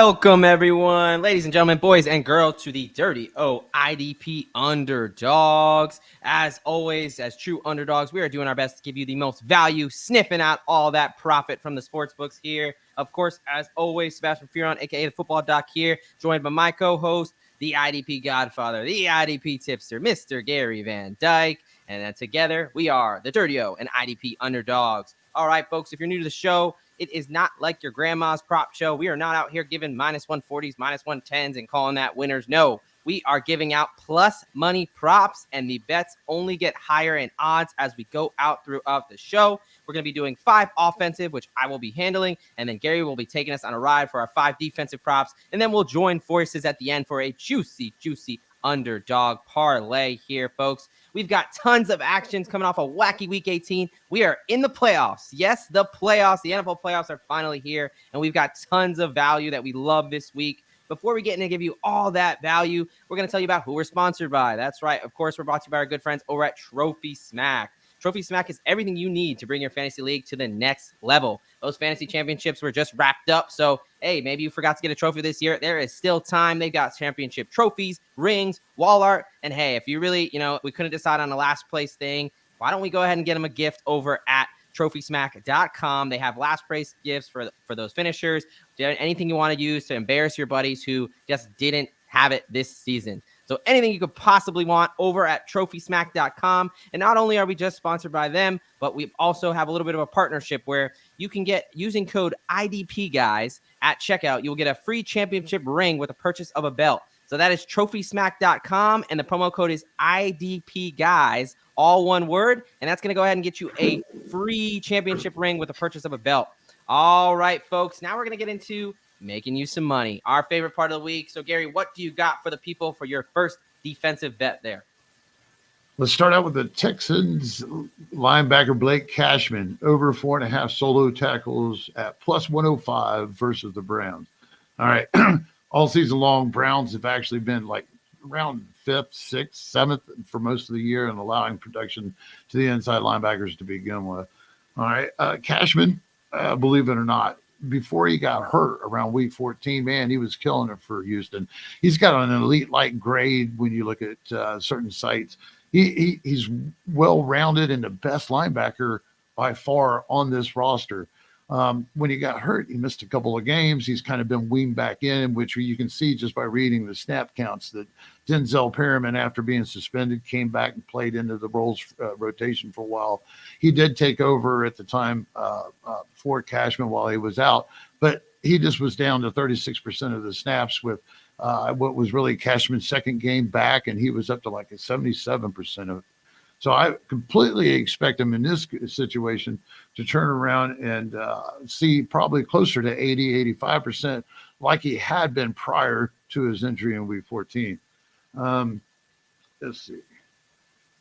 Welcome, everyone, ladies and gentlemen, boys and girls, to the Dirty O IDP Underdogs. As always, as true underdogs, we are doing our best to give you the most value, sniffing out all that profit from the sports books here. Of course, as always, Sebastian Furon, aka the Football Doc here, joined by my co-host, the IDP Godfather, the IDP Tipster, Mr. Gary Van Dyke. And then together, we are the Dirty O and IDP Underdogs. All right, folks, if you're new to the show, it is not like your grandma's prop show. We are not out here giving minus 140s, minus 110s, and calling that winners. No, we are giving out plus money props, and the bets only get higher in odds as we go out throughout the show. We're going to be doing 5 offensive, which I will be handling, and then Gary will be taking us on a ride for our 5 defensive props, and then we'll join forces at the end for a juicy underdog parlay here, folks. We've got tons of actions coming off a wacky Week 18. We are in the playoffs. Yes, the playoffs. The NFL playoffs are finally here, and we've got tons of value that we love this week. Before we get in and give you all that value, we're going to tell you about who we're sponsored by. That's right. Of course, we're brought to you by our good friends over at Trophy Smack. Trophy Smack is everything you need to bring your fantasy league to the next level. Those fantasy championships were just wrapped up. So, hey, maybe you forgot to get a trophy this year. There is still time. They've got championship trophies, rings, wall art. And hey, if you really, we couldn't decide on a last place thing, why don't we go ahead and get them a gift over at TrophySmack.com. They have last place gifts for those finishers. Anything you want to use to embarrass your buddies who just didn't have it this season. So anything you could possibly want over at TrophySmack.com. And not only are we just sponsored by them, but we also have a little bit of a partnership where you can get, using code IDP guys at checkout, you'll get a free championship ring with a purchase of a belt. So that is TrophySmack.com, and the promo code is IDP guys, all one word. And that's going to go ahead and get you a free championship ring with a purchase of a belt. All right, folks, now we're going to get into making you some money, our favorite part of the week. So, Gary, what do you got for the people for your first defensive bet there? Let's start out with the Texans linebacker Blake Cashman, over 4.5 solo tackles at plus 105 versus the Browns. All right. All season long, Browns have actually been like around 5th, 6th, 7th for most of the year and allowing production to the inside linebackers to begin with. All right. Cashman, believe it or not, before he got hurt around week 14, man, he was killing it for Houston. He's got an elite-like grade when you look at certain sites. He's well-rounded and the best linebacker by far on this roster. When he got hurt, he missed a couple of games. He's kind of been weaned back in, which you can see just by reading the snap counts that Denzel Perryman, after being suspended, came back and played into the roles rotation for a while. He did take over at the time for Cashman while he was out, but he just was down to 36% of the snaps with what was really Cashman's second game back, and he was up to like a 77% of it. So I completely expect him in this situation to turn around and see probably closer to 80-85% like he had been prior to his injury in week 14. Let's see.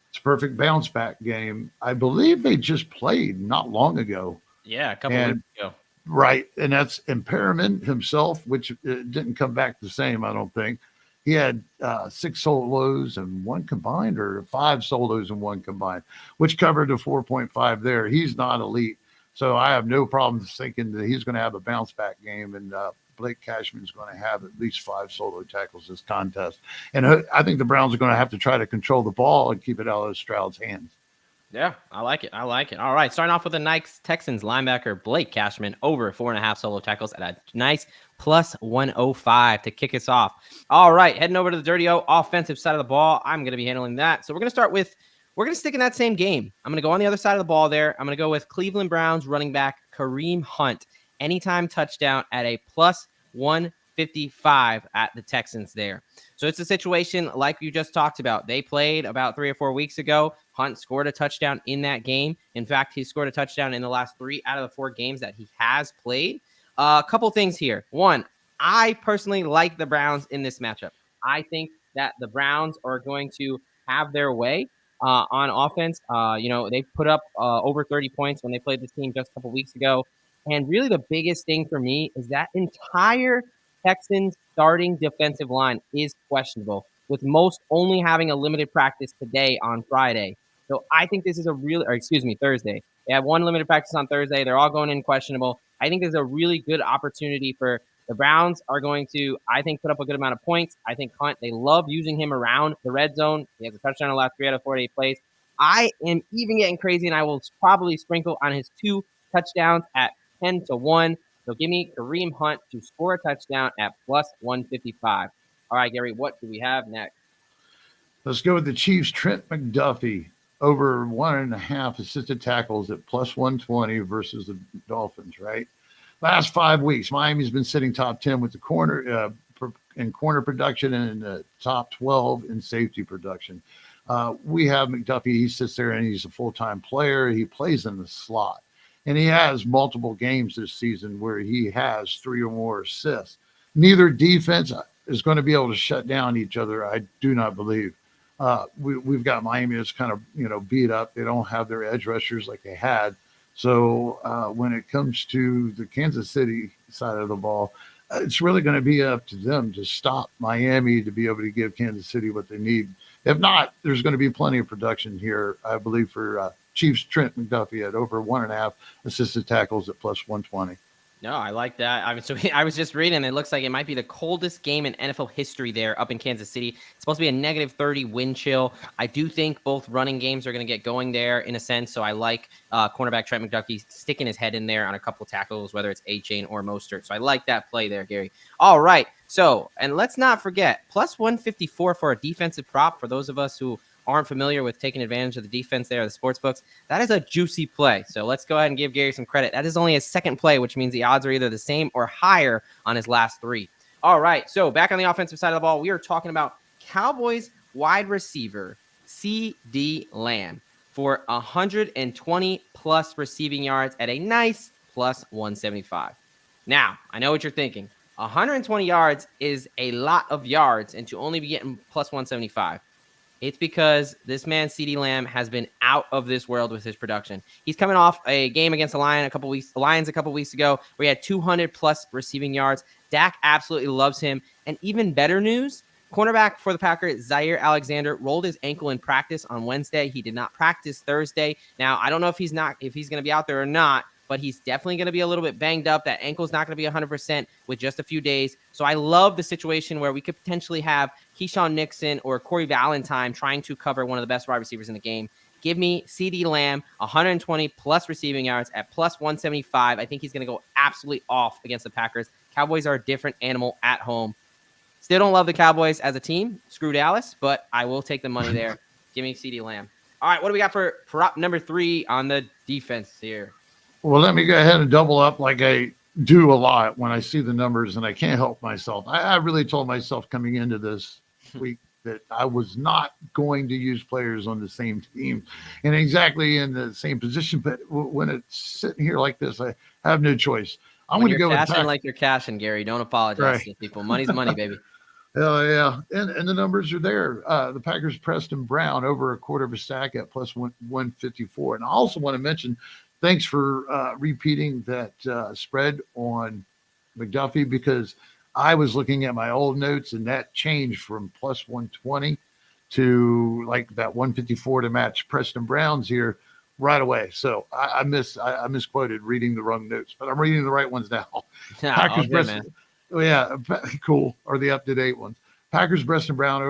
It's a perfect bounce back game. I believe they just played not long ago. Yeah, a couple weeks ago. Right. And that's Impairment himself, which didn't come back the same, I don't think. He had 6 solos and 1 combined, or 5 solos and 1 combined, which covered the 4.5 there. He's not elite. So I have no problem thinking that he's going to have a bounce back game, and Blake Cashman's going to have at least 5 solo tackles this contest. And I think the Browns are going to have to try to control the ball and keep it out of Stroud's hands. Yeah, I like it. All right, starting off with the Texans linebacker Blake Cashman, over 4.5 solo tackles at a nice plus 105 to kick us off. All right, heading over to the Dirty O offensive side of the ball. I'm going to be handling that. So we're going to stick in that same game. I'm going to go on the other side of the ball there. I'm going to go with Cleveland Browns running back Kareem Hunt, anytime touchdown at a plus 155 at the Texans there. So it's a situation like you just talked about. They played about 3 or 4 weeks ago. Hunt scored a touchdown in that game. In fact, he scored a touchdown in the last 3 out of the 4 games that he has played. A couple things here. One, I personally like the Browns in this matchup. I think that the Browns are going to have their way on offense. They put up over 30 points when they played this team just a couple weeks ago. And really the biggest thing for me is that entire Texans starting defensive line is questionable, with most only having a limited practice today on Friday. So I think this is Thursday. They had 1 limited practice on Thursday. They're all going in questionable. I think there's a really good opportunity for The Browns are going to, I think, put up a good amount of points. I think Hunt, they love using him around the red zone. He has a touchdown in the last 3 out of 48 plays. I am even getting crazy, and I will probably sprinkle on his 2 touchdowns at 10-1. So give me Kareem Hunt to score a touchdown at plus 155. All right, Gary, what do we have next? Let's go with the Chiefs. Trent McDuffie over 1.5 assisted tackles at plus 120 versus the Dolphins, right? Last 5 weeks, Miami's been sitting top 10 with the corner in corner production and in the top 12 in safety production. We have McDuffie. He sits there and he's a full-time player. He plays in the slot. And he has multiple games this season where he has 3 or more assists. Neither defense is going to be able to shut down each other, I do not believe. We've got Miami that's kind of, beat up. They don't have their edge rushers like they had. So when it comes to the Kansas City side of the ball, it's really going to be up to them to stop Miami to be able to give Kansas City what they need. If not, there's going to be plenty of production here, I believe, for Chiefs Trent McDuffie at over 1.5 assisted tackles at plus 120. No, I like that. I was just reading. It looks like it might be the coldest game in NFL history there up in Kansas City. It's supposed to be a negative 30 wind chill. I do think both running games are going to get going there in a sense. So I like cornerback Trent McDuffie sticking his head in there on a couple tackles, whether it's A-Chain or Mostert. So I like that play there, Gary. All right. So, and let's not forget, plus 154 for a defensive prop for those of us who aren't familiar with taking advantage of the defense there, the sports books. That is a juicy play. So let's go ahead and give Gary some credit. That is only his second play, which means the odds are either the same or higher on his last 3. All right. So back on the offensive side of the ball, we are talking about Cowboys wide receiver CeeDee Lamb for 120 plus receiving yards at a nice plus 175. Now, I know what you're thinking. 120 yards is a lot of yards, and to only be getting plus 175. It's because this man, CeeDee Lamb, has been out of this world with his production. He's coming off a game against the Lions a couple weeks ago where he had 200 plus receiving yards. Dak absolutely loves him. And even better news, cornerback for the Packers, Zaire Alexander, rolled his ankle in practice on Wednesday. He did not practice Thursday. Now, I don't know if he's going to be out there or not, but he's definitely going to be a little bit banged up. That ankle's not going to be 100% with just a few days. So I love the situation where we could potentially have Keyshawn Nixon or Corey Valentine trying to cover one of the best wide receivers in the game. Give me CeeDee Lamb, 120 plus receiving yards at plus 175. I think he's going to go absolutely off against the Packers. Cowboys are a different animal at home. Still don't love the Cowboys as a team. Screw Dallas, but I will take the money there. Give me CeeDee Lamb. All right, what do we got for prop number 3 on the defense here? Well, let me go ahead and double up like I do a lot when I see the numbers, and I can't help myself. I really told myself coming into this week that I was not going to use players on the same team and exactly in the same position. But when it's sitting here like this, I have no choice. I'm going to go with cashing like you're cashing, Gary. Don't apologize to people. Money's money, baby. Hell yeah. And the numbers are there. The Packers, Preston Brown, over a quarter of a sack at plus 154. And I also want to mention, thanks for repeating that spread on McDuffie, because I was looking at my old notes and that changed from plus 120 to like that 154 to match Preston Brown's here right away. So I misquoted reading the wrong notes, but I'm reading the right ones now. Yeah, Packers, good, Preston, yeah, cool. Or the up-to-date ones. Packers, Preston Brown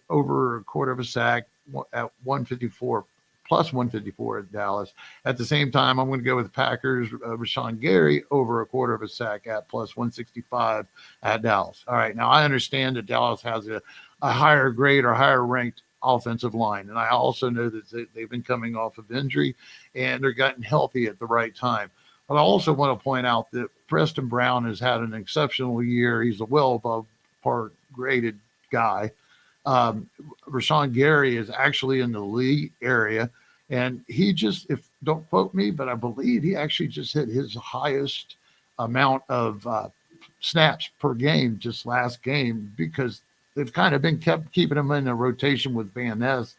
over a quarter of a sack at 154. Plus 154 at Dallas. At the same time, I'm going to go with Packers, Rashan Gary over a quarter of a sack at plus 165 at Dallas. All right. Now, I understand that Dallas has a higher grade or higher ranked offensive line. And I also know that they've been coming off of injury and they're getting healthy at the right time. But I also want to point out that Preston Brown has had an exceptional year. He's a well above par graded guy. Rashan Gary is actually in the league area, and he don't quote me, but I believe he actually just hit his highest amount of snaps per game just last game, because they've kind of been keeping him in a rotation with Van Ness,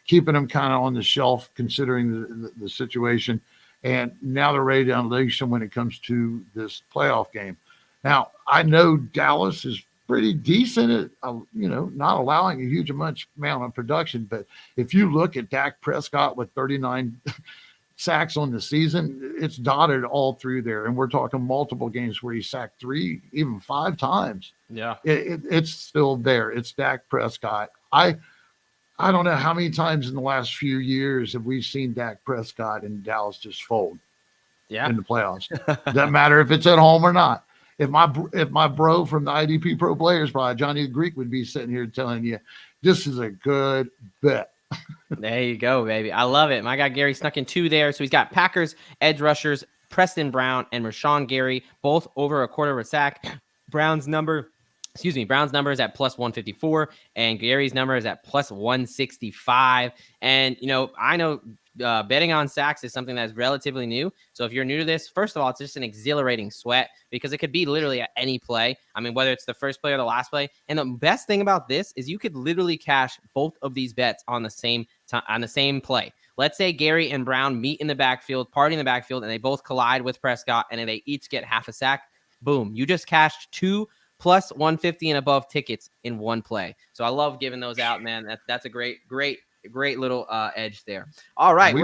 keeping him kind of on the shelf considering the situation. And now they're ready to unleash him when it comes to this playoff game. Now, I know Dallas is pretty decent at, not allowing a huge amount of production. But if you look at Dak Prescott with 39 sacks on the season, it's dotted all through there. And we're talking multiple games where he sacked 3, even 5 times. Yeah. It's still there. It's Dak Prescott. I don't know how many times in the last few years have we seen Dak Prescott and Dallas just fold in the playoffs. Doesn't matter if it's at home or not. If my bro from the IDP Pro Players, probably Johnny the Greek, would be sitting here telling you, this is a good bet. There you go, baby. I love it. My guy Gary snuck in 2 there. So he's got Packers edge rushers, Preston Brown and Rashan Gary, both over a quarter of a sack. Brown's number is at plus 154, and Gary's number is at plus 165. And, I know betting on sacks is something that's relatively new. So if you're new to this, first of all, it's just an exhilarating sweat because it could be literally at any play. I mean, whether it's the first play or the last play. And the best thing about this is you could literally cash both of these bets on the same play. Let's say Gary and Brown meet in the backfield, party in the backfield, and they both collide with Prescott, and they each get half a sack. Boom. You just cashed 2 plus 150 and above tickets in one play. So I love giving those out, man. That's a great little edge there. All right.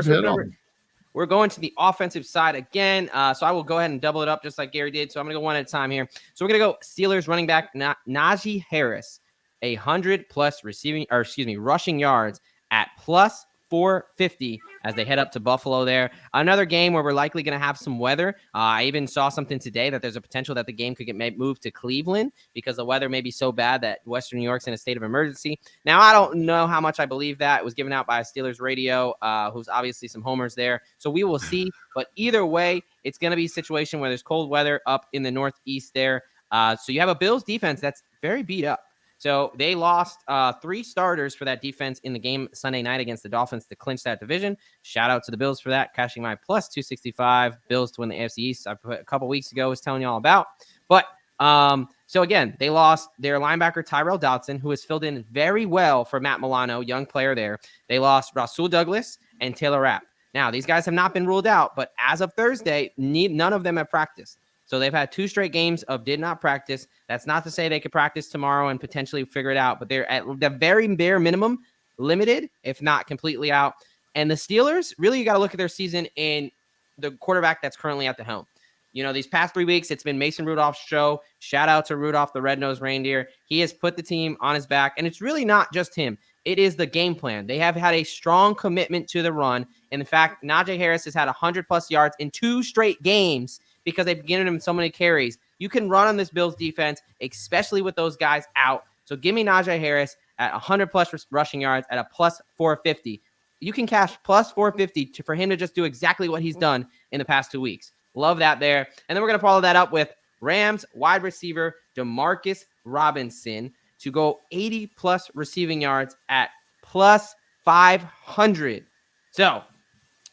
We're going to the offensive side again. So I will go ahead and double it up just like Gary did. So I'm going to go one at a time here. So we're going to go Steelers running back Najee Harris, 100 plus rushing yards at plus 450 as they head up to Buffalo there. Another game where we're likely going to have some weather. I even saw something today that there's a potential that the game could get moved to Cleveland because the weather may be so bad that Western New York's in a state of emergency. Now, I don't know how much I believe that. It was given out by a Steelers radio, who's obviously some homers there. So we will see. But either way, it's going to be a situation where there's cold weather up in the Northeast there. So you have a Bills defense that's very beat up. So they lost 3 starters for that defense in the game Sunday night against the Dolphins to clinch that division. Shout out to the Bills for that, cashing my plus 265. Bills to win the AFC East. I put a couple weeks ago was telling you all about. But so again, they lost their linebacker Tyrell Dodson, who has filled in very well for Matt Milano, young player there. They lost Rasul Douglas and Taylor Rapp. Now, these guys have not been ruled out, but as of Thursday, none of them have practiced. So they've had 2 straight games of did not practice. That's not to say they could practice tomorrow and potentially figure it out, but they're at the very bare minimum limited, if not completely out. And the Steelers, really, you got to look at their season in the quarterback that's currently at the helm. These past 3 weeks, it's been Mason Rudolph's show. Shout out to Rudolph, the red-nosed reindeer. He has put the team on his back, and it's really not just him. It is the game plan. They have had a strong commitment to the run. And in fact, Najee Harris has had 100-plus yards in 2 straight games because they've given him so many carries. You can run on this Bills defense, especially with those guys out. So give me Najee Harris at 100-plus rushing yards at a plus 450. You can cash plus 450 for him to just do exactly what he's done in the past 2 weeks. Love that there. And then we're going to follow that up with Rams wide receiver Demarcus Robinson to go 80-plus receiving yards at plus 500. So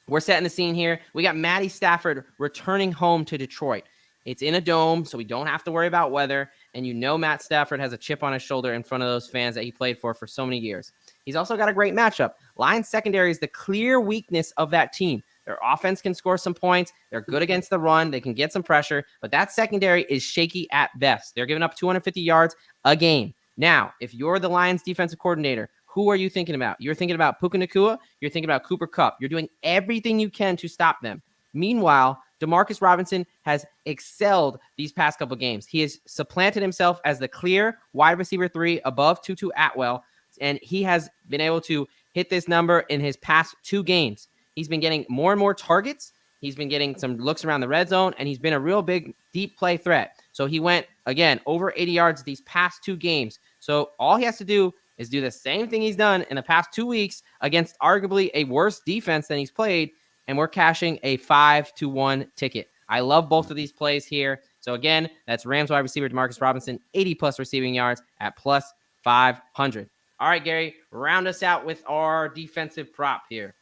we're setting the scene here. We got Matty Stafford returning home to Detroit. It's in a dome, so we don't have to worry about weather. And Matt Stafford has a chip on his shoulder in front of those fans that he played for so many years. He's also got a great matchup. Lions secondary is the clear weakness of that team. Their offense can score some points. They're good against the run. They can get some pressure, but that secondary is shaky at best. They're giving up 250 yards a game. Now, if you're the Lions defensive coordinator, who are you thinking about? You're thinking about Puka Nacua. You're thinking about Cooper Kupp. You're doing everything you can to stop them. Meanwhile, Demarcus Robinson has excelled these past couple games. He has supplanted himself as the clear wide receiver 3 above Tutu Atwell, and he has been able to hit this number in his past 2 games. He's been getting more and more targets. He's been getting some looks around the red zone, and he's been a real big deep play threat. So he went, again, over 80 yards these past 2 games. So all he has to do is do the same thing he's done in the past 2 weeks against arguably a worse defense than he's played, and we're cashing a 5-1 ticket. I love both of these plays here. So again, that's Rams wide receiver Demarcus Robinson, 80-plus receiving yards at plus 500. All right, Gary, round us out with our defensive prop here.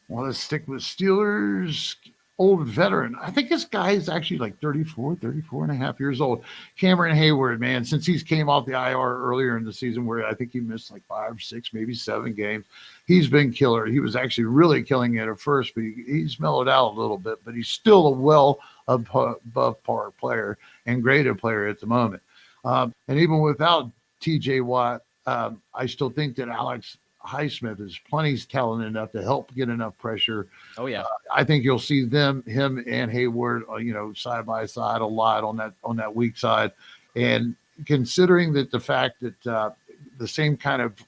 Well, let's stick with Steelers. Old veteran. I think this guy is actually like 34 and a half years old. Cameron Heyward, man, since he's came off the IR earlier in the season where I think he missed like 5, 6, maybe 7 games, he's been killer. He was actually really killing it at first, but he's mellowed out a little bit, but he's still a well above par player and graded player at the moment. And even without TJ Watt, I still think that Alex Highsmith is plenty talented enough to help get enough pressure. Oh yeah. I think you'll see him and Heyward, side by side a lot on that weak side. And considering that the fact that the same kind of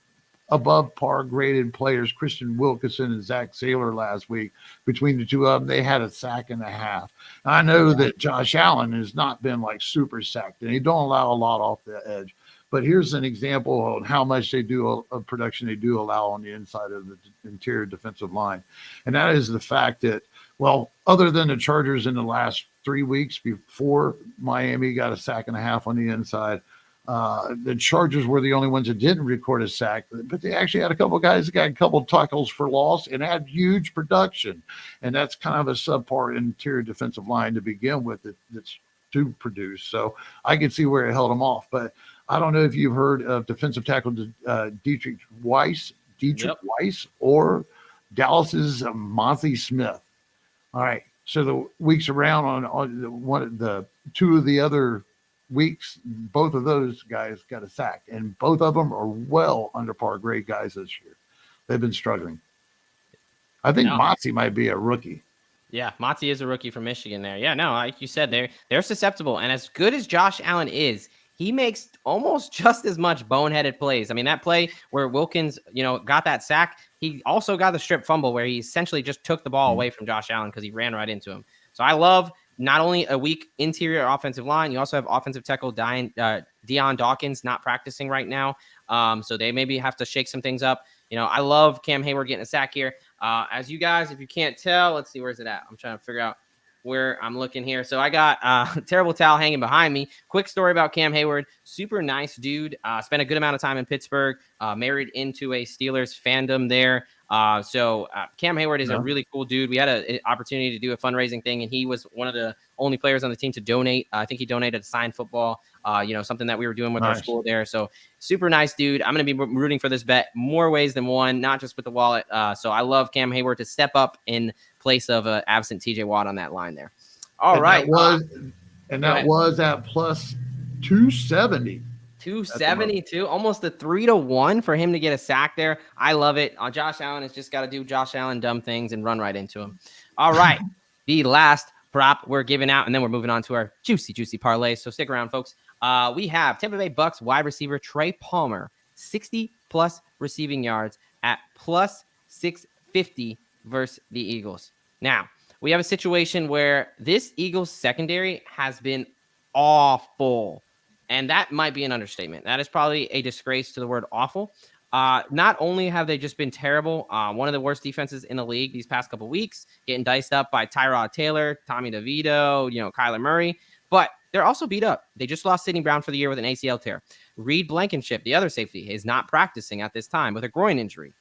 above par graded players, Christian Wilkinson and Zach Saylor last week, between the two of them, they had a sack and a half. I know that Josh Allen has not been like super sacked, and he don't allow a lot off the edge. But here's an example of how much of production they do allow on the inside of the interior defensive line. And that is the fact that, well, other than the Chargers in the last 3 weeks before Miami got a sack and a half on the inside, the Chargers were the only ones that didn't record a sack, but they actually had a couple of guys that got a couple of tackles for loss and had huge production. And that's kind of a subpar interior defensive line to begin with that's to produce. So I can see where it held them off. But I don't know if you've heard of defensive tackle Dietrich Weiss or Dallas's Monty Smith. All right. So the weeks around on one of the two of the other weeks, both of those guys got a sack, and both of them are well under par grade guys this year. They've been struggling. I think Monty might be a rookie. Yeah, Monty is a rookie from Michigan there. Yeah, no, like you said, they're susceptible. And as good as Josh Allen is, he makes almost just as much boneheaded plays. I mean, that play where Wilkins, got that sack, he also got the strip fumble where he essentially just took the ball away from Josh Allen because he ran right into him. So I love not only a weak interior offensive line, you also have offensive tackle Dion Dawkins not practicing right now. So they maybe have to shake some things up. I love Cam Heyward getting a sack here. As you guys, if you can't tell, let's see, where's it at? I'm trying to figure out where I'm looking here. So I got terrible towel hanging behind me. Quick story about Cam Heyward. Super nice dude. Spent a good amount of time in Pittsburgh. Married into a Steelers fandom there. So Cam Heyward is a really cool dude. We had an opportunity to do a fundraising thing, and he was one of the only players on the team to donate. I think he donated a signed football, something that we were doing with our school there. So super nice dude. I'm going to be rooting for this bet more ways than one, not just with the wallet. So I love Cam Heyward to step up in place of absent TJ Watt on that line there. All right. That was at plus 270. 272, almost a 3-1 for him to get a sack there. I love it. Josh Allen has just got to do Josh Allen dumb things and run right into him. All right. The last prop we're giving out, and then we're moving on to our juicy parlay. So stick around, folks. We have Tampa Bay Bucs wide receiver Trey Palmer, 60 plus receiving yards at plus 650 versus the Eagles. Now, we have a situation where this Eagles secondary has been awful. And that might be an understatement. That is probably a disgrace to the word awful. Not only have they just been terrible, one of the worst defenses in the league these past couple weeks, getting diced up by Tyrod Taylor, Tommy DeVito, Kyler Murray, but they're also beat up. They just lost Sidney Brown for the year with an ACL tear. Reid Blankenship, the other safety, is not practicing at this time with a groin injury.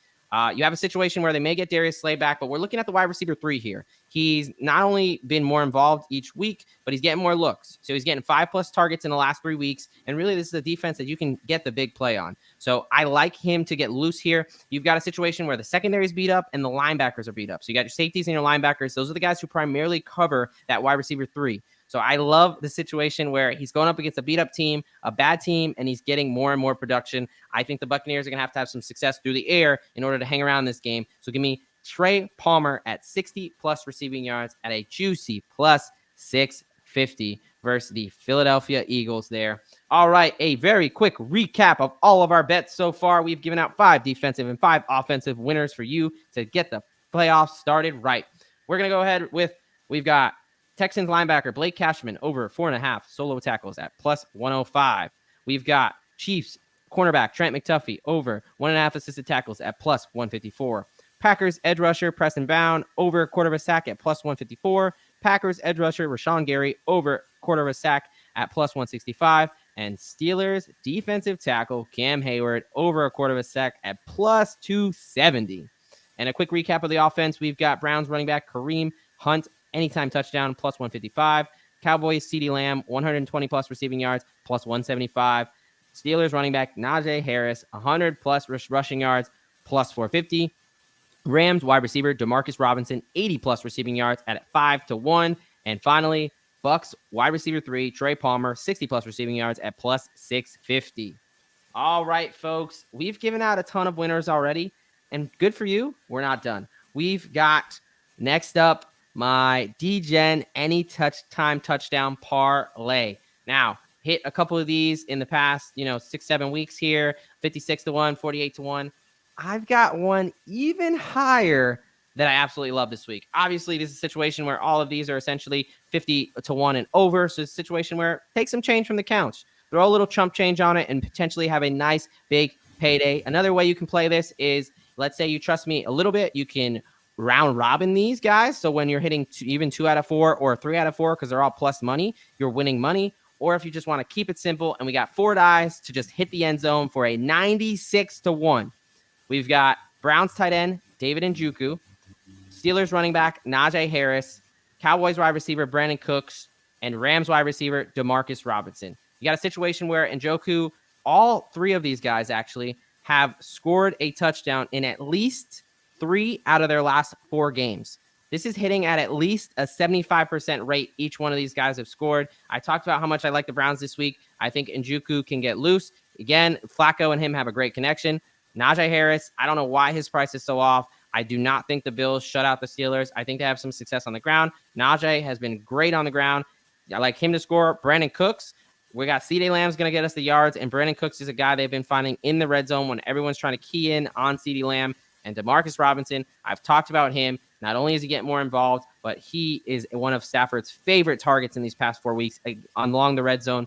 You have a situation where they may get Darius Slay back, but we're looking at the wide receiver 3 here. He's not only been more involved each week, but he's getting more looks. So he's getting 5+ targets in the last 3 weeks. And really, this is a defense that you can get the big play on. So I like him to get loose here. You've got a situation where the secondary is beat up and the linebackers are beat up. So you got your safeties and your linebackers. Those are the guys who primarily cover that wide receiver 3. So I love the situation where he's going up against a beat-up team, a bad team, and he's getting more and more production. I think the Buccaneers are going to have some success through the air in order to hang around this game. So give me Trey Palmer at 60+ receiving yards at a juicy plus 650 versus the Philadelphia Eagles there. All right, a very quick recap of all of our bets so far. We've given out 5 defensive and 5 offensive winners for you to get the playoffs started right. We're going to go ahead with, we've got Texans linebacker Blake Cashman over 4.5 solo tackles at plus 105. We've got Chiefs cornerback Trent McDuffie over 1.5 assisted tackles at plus 154. Packers edge rusher Preston Bound over a quarter of a sack at plus 154. Packers edge rusher Rashan Gary over quarter of a sack at plus 165. And Steelers defensive tackle Cam Heyward over a quarter of a sack at plus 270. And a quick recap of the offense. We've got Browns running back Kareem Hunt anytime touchdown, plus 155. Cowboys, CeeDee Lamb, 120+ receiving yards, plus 175. Steelers running back Najee Harris, 100+ rushing yards, plus 450. Rams wide receiver Demarcus Robinson, 80+ receiving yards at 5-1. And finally, Bucs wide receiver 3, Trey Palmer, 60+ receiving yards at plus 650. All right, folks, we've given out a ton of winners already. And good for you. We're not done. We've got next up my DGen any touchdown parlay. Now, hit a couple of these in the past, 6-7 weeks here, 56 to 1, 48 to 1. I've got one even higher that I absolutely love this week. Obviously, this is a situation where all of these are essentially 50 to 1 and over. So it's a situation where take some change from the couch, throw a little chump change on it, and potentially have a nice big payday. Another way you can play this is, let's say you trust me a little bit, you can round robin these guys. So when you're hitting even 2 out of 4 or 3 out of 4, because they're all plus money, you're winning money. Or if you just want to keep it simple, and we got 4 dice to just hit the end zone for a 96 to 1. We've got Browns tight end, David Njoku, Steelers running back, Najee Harris, Cowboys wide receiver, Brandon Cooks, and Rams wide receiver, Demarcus Robinson. You got a situation where Njoku, all 3 of these guys actually have scored a touchdown in at least 3 out of their last 4 games. This is hitting at least a 75% rate. Each one of these guys have scored. I talked about how much I like the Browns this week. I think Njoku can get loose. Again, Flacco and him have a great connection. Najee Harris, I don't know why his price is so off. I do not think the Bills shut out the Steelers. I think they have some success on the ground. Najee has been great on the ground. I like him to score. Brandon Cooks, we got CeeDee Lamb's going to get us the yards, and Brandon Cooks is a guy they've been finding in the red zone when everyone's trying to key in on CeeDee Lamb. And Demarcus Robinson, I've talked about him. Not only is he getting more involved, but he is one of Stafford's favorite targets in these past 4 weeks along the red zone.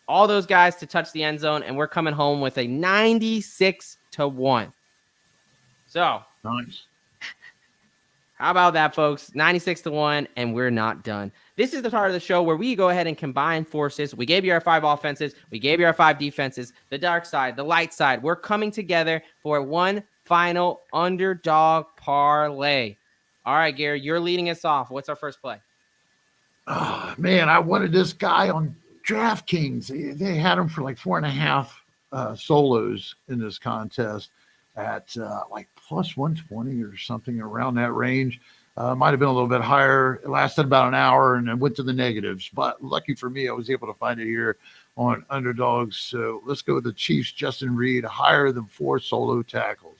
All those guys to touch the end zone, and we're coming home with a 96 to 1. So, Nice. How about that, folks? 96 to 1, and we're not done. This is the part of the show where we go ahead and combine forces. We gave you our 5 offenses. We gave you our 5 defenses, the dark side, the light side. We're coming together for one final underdog parlay. All right, Gary, you're leading us off. What's our first play? Oh, man, I wanted this guy on DraftKings. They had him for like 4.5 solos in this contest at like plus 120 or something around that range. Might have been a little bit higher. It lasted about an hour and then went to the negatives. But lucky for me, I was able to find it here on Underdogs. So let's go with the Chiefs, Justin Reid, higher than 4 solo tackles.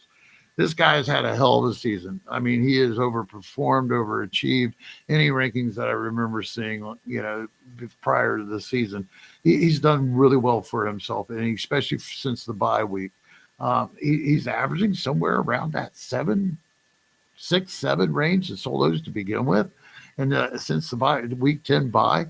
This guy has had a hell of a season. I mean, he has overperformed, overachieved any rankings that I remember seeing, prior to the season. He's done really well for himself, and especially since the bye week. He's averaging somewhere around that 6, 7 range in solos to begin with. And since the week 10 bye,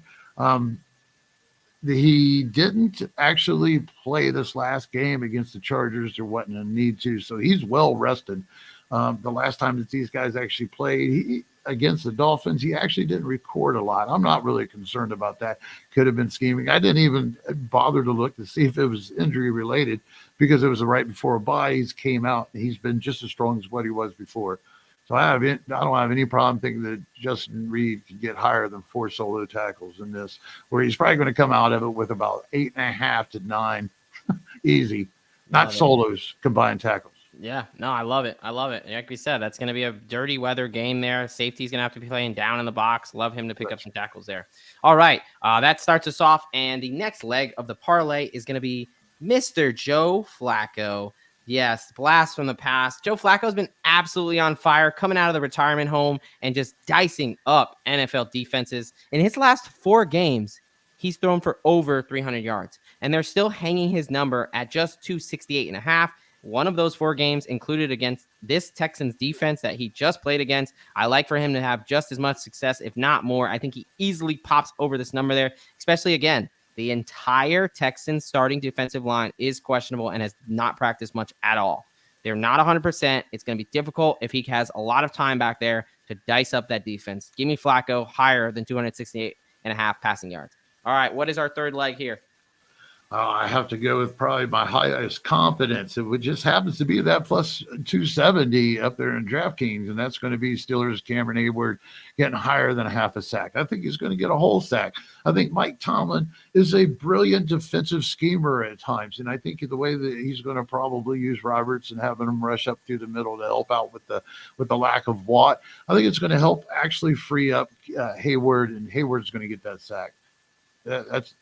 he didn't actually play this last game against the Chargers or wasn't a need to. So he's well rested. The last time that these guys actually played against the Dolphins, he actually didn't record a lot. I'm not really concerned about that. Could have been scheming. I didn't even bother to look to see if it was injury related because it was right before a bye. He's came out and he's been just as strong as what he was before. So I don't have any problem thinking that Justin Reid can get higher than 4 solo tackles in this, where he's probably going to come out of it with about 8.5 to 9, easy, not solos, combined tackles. Yeah, no, I love it. I love it. Like we said, that's going to be a dirty weather game there. Safety's going to have to be playing down in the box. Love him to pick up some tackles there. All right, that starts us off, and the next leg of the parlay is going to be Mr. Joe Flacco. Yes, blast from the past. Joe Flacco's been absolutely on fire coming out of the retirement home and just dicing up NFL defenses. In his last 4 games, he's thrown for over 300 yards, and they're still hanging his number at just 268.5. One of those 4 games included against this Texans defense that he just played against. I like for him to have just as much success, if not more. I think he easily pops over this number there, especially again. The entire Texans starting defensive line is questionable and has not practiced much at all. They're not 100%. It's going to be difficult if he has a lot of time back there to dice up that defense. Give me Flacco higher than 268.5 passing yards. All right, what is our third leg here? I have to go with probably my highest confidence. It just happens to be that plus 270 up there in DraftKings, and that's going to be Steelers Cameron Heyward getting higher than a half a sack. I think he's going to get a whole sack. I think Mike Tomlin is a brilliant defensive schemer at times, and I think the way that he's going to probably use Roberts and having him rush up through the middle to help out with the lack of Watt, I think it's going to help actually free up Heyward, and Heyward's going to get that sack. That's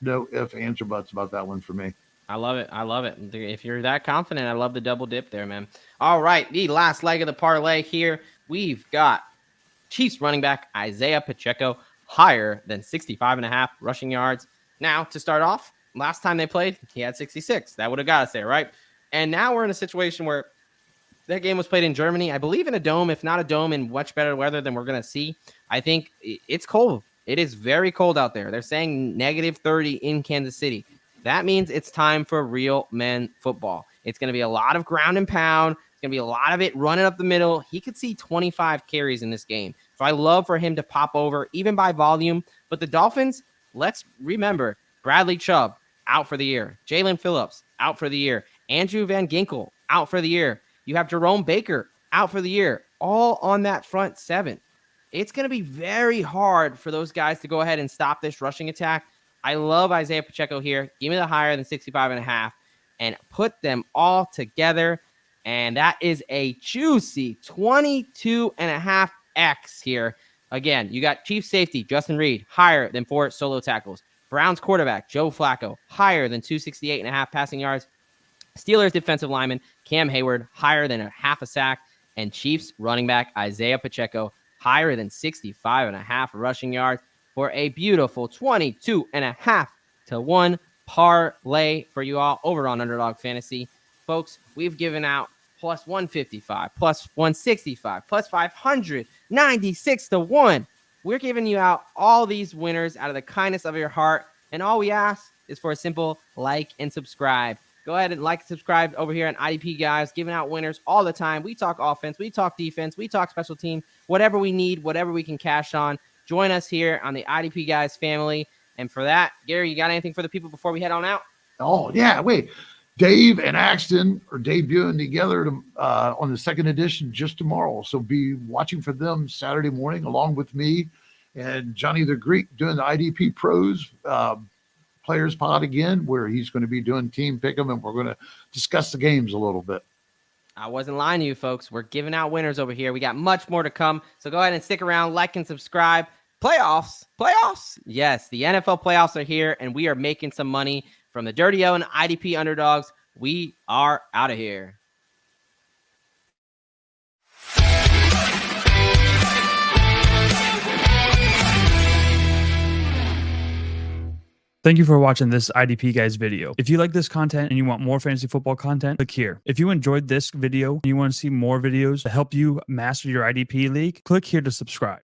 no ifs, ands, or buts about that one for me. I love it. I love it. If you're that confident, I love the double dip there, man. All right, the last leg of the parlay here. We've got Chiefs running back Isiah Pacheco higher than 65.5 rushing yards. Now, to start off, last time they played, he had 66. That would have got us there, right? And now we're in a situation where that game was played in Germany, I believe in a dome, if not a dome, in much better weather than we're going to see. I think it's cold. It is very cold out there. They're saying negative 30 in Kansas City. That means it's time for real men football. It's going to be a lot of ground and pound. It's going to be a lot of it running up the middle. He could see 25 carries in this game. So I love for him to pop over, even by volume. But the Dolphins, let's remember, Bradley Chubb, out for the year. Jalen Phillips, out for the year. Andrew Van Ginkel, out for the year. You have Jerome Baker, out for the year. All on that front seven. It's going to be very hard for those guys to go ahead and stop this rushing attack. I love Isiah Pacheco here. Give me the higher than 65.5 and put them all together. And that is a juicy 22.5x here. Again, you got Chiefs safety, Justin Reid, higher than 4 solo tackles. Browns quarterback, Joe Flacco, higher than 268.5 passing yards. Steelers defensive lineman, Cam Heyward, higher than a half a sack. And Chiefs running back, Isiah Pacheco, higher than 65.5 rushing yards for a beautiful 22.5 to 1 parlay for you all over on Underdog Fantasy. Folks, we've given out plus 155, plus 165, plus 596 to 1. We're giving you out all these winners out of the kindness of your heart. And all we ask is for a simple like and subscribe. Go ahead and like and subscribe over here on IDP Guys, giving out winners all the time. We talk offense, we talk defense, we talk special team, whatever we need, whatever we can cash on. Join us here on the IDP Guys family. And for that, Gary, you got anything for the people before we head on out? Oh, yeah. Wait. Dave and Axton are debuting together on the second edition just tomorrow. So be watching for them Saturday morning along with me and Johnny the Greek doing the IDP Pros Players Pod again, where he's going to be doing Team Pick'em, and we're going to discuss the games a little bit. I wasn't lying to you, folks. We're giving out winners over here. We got much more to come. So go ahead and stick around, like and subscribe. Playoffs. Yes, the NFL playoffs are here, and we are making some money from the Dirty O and IDP Underdogs. We are out of here. Thank you for watching this IDP Guys video. If you like this content and you want more fantasy football content, click here. If you enjoyed this video and you want to see more videos to help you master your IDP league, click here to subscribe.